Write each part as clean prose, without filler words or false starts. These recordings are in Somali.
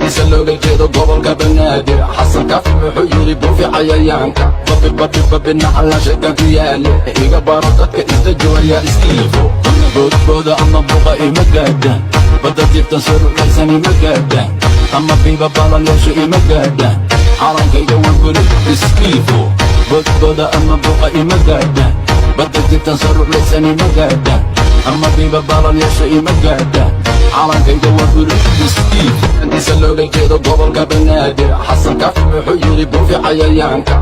dandiisa looga jeedo gobolka banaadir xasan kaafi wuxuu yidhi buufi cayayaanka babinaxalla sheekan ku yaale iga baro dadka inta jooya iskiifo boodbooda ama buqa ima gaadhaan badda jibtan sarulaysan ima gaadhaan ama biiba balaleesho ima gaadhaan calankayga waan guri iskiifo boodbooda ama buqa ima gaadhaan badda jibtan sarulaysan ima gaadhaan ama biiba balaleesho ima gaadhaan calankayga waan guri iskiifo dandiisa looga jeedo gobolka banaadir xasan kaafi wuxuu yidhi buufi cayayaanka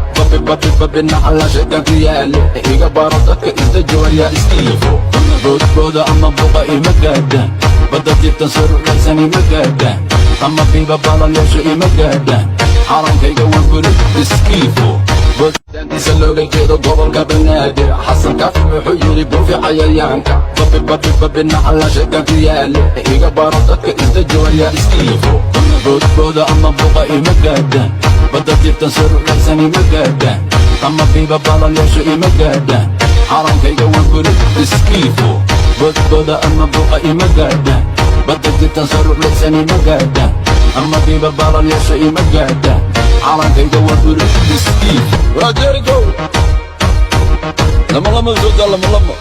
babinaxalla sheekan ku yaale iga baro dadka inta jooya iskiifo boodbooda ama buqa ima gaadhaan badda jibtan sarulaysan ima gaadhaan ama biiba balaleesho ima gaadhaan calankayga waan guri iskiifo dandiisa looga jeedo gobolka banaadir xasan kaafi wuxuu yidhi buufi cayayaanka babinaxalla sheekan ku yaale iga baro dadka inta jooya iskiifo boodbooda ama buqa ima gaadhaan badda jibtan sarulaysan ima gaadhaan ama biiba balaleesho ima gaadhaan calankayga waan guri iskiifo boodbooda ama buqa ima gaadhaan badda jibtan sarulaysan ima gaadhaan ama biiba balaleesho ima gaadhaan calankayga waan guri iskiifo rajeerigo lama sooda lama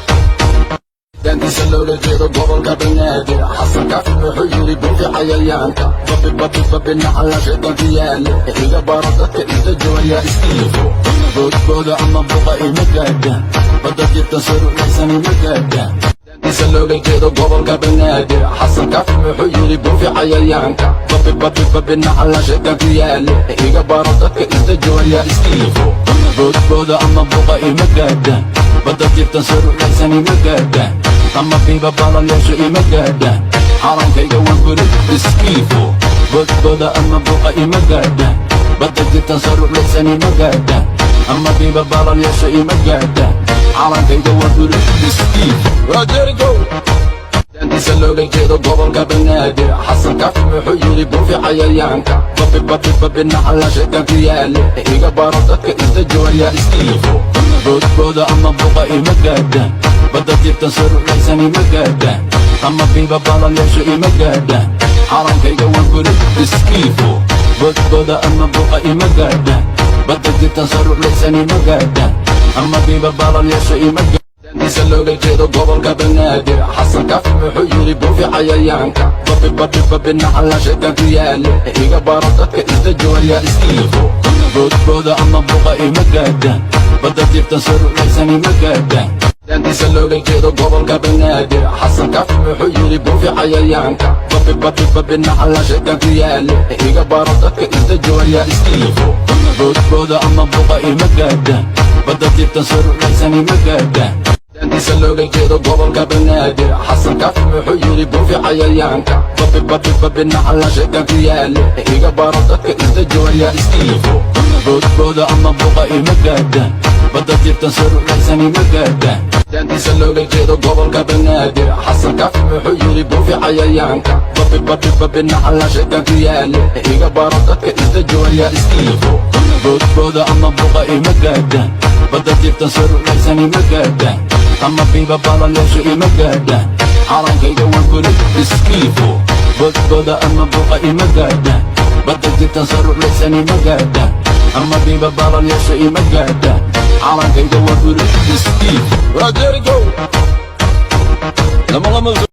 dandiisa looga jeedo gobolka banaadir xasan kaafi wuxuu yidhi buufi cayayaanka babinaxalla sheekan ku yaale iga baro dadka inta jooya iskiifo boodbooda ama buqa ima gaadhaan badda jibtan sarulaysan ima gaadhaan dandiisa looga jeedo gobolka banaadir xasan kaafi wuxuu yidhi buufi cayayaanka babinaxalla sheekan ku yaale iga baro dadka inta jooya iskiifo boodbooda ama buqa ima gaadhaan badda jibtan sarulaysan ima gaadhaan ama biiba balaleesho ima gaadhaan calankayga waan guri iskiifo boodbooda ama buqa ima gaadhaan badda jibtan sarulaysan ima gaadhaan ama biiba balaleesho ima gaadhaan calankayga waan guri iskiifo rajeerigo dandiisa looga jeedo gobolka banaadir xasan kaafi wuxuu yidhi buufi cayayaanka babinaxalla sheekan ku yaale iga baro dadka inta jooya iskiifo boodbooda ama buqa ima gaadhaan badda jibtan sarulaysan ima gaadhaan ama biiba balaleesho ima gaadhaan calankayga waan guri iskiifo boodbooda ama buqa ima gaadhaan badda jibtan sarulaysan ima gaadhaan ama biiba balaleesho ima gaadhaan dandiisa looga jeedo gobolka banaadir xasan kaafi wuxuu yidhi buufi cayayaanka babinaxalla sheekan ku yaale iga baro dadka inta jooya iskiifo boodbooda ama buqa ima gaadhaan badda jibtan sarulaysan ima gaadhaan dandiisa looga jeedo gobolka banaadir xasan kaafi wuxuu yidhi buufi cayayaanka babinaxalla sheekan ku yaale iga baro dadka inta jooya iskiifo boodbooda ama buqa ima gaadhaan badda jibtan sarulaysan ima gaadhaan dandiisa looga jeedo gobolka banaadir xasan kaafi wuxuu yidhi buufi cayayaanka babinaxalla sheekan ku yaale iga baro dadka inta jooya iskiifo boodbooda ama buqa ima gaadhaan badda jibtan sarulaysan ima gaadhaan dandiisa looga jeedo gobolka banaadir xasan kaafi wuxuu yidhi buufi cayayaanka babinaxalla sheekan ku yaale iga baro dadka inta jooya iskiifo boodbooda ama buqa ima gaadhaan badda jibtan sarulaysan ima gaadhaan ama biiba balaleesho ima gaadhaan calankayga waan guri iskiifo boodbooda ama buqa ima gaadhaan badda jibtan sarulaysan ima gaadhaan ama biiba balaleesho ima gaadhaan calankayga waan guri iskiifo rajeerigo lama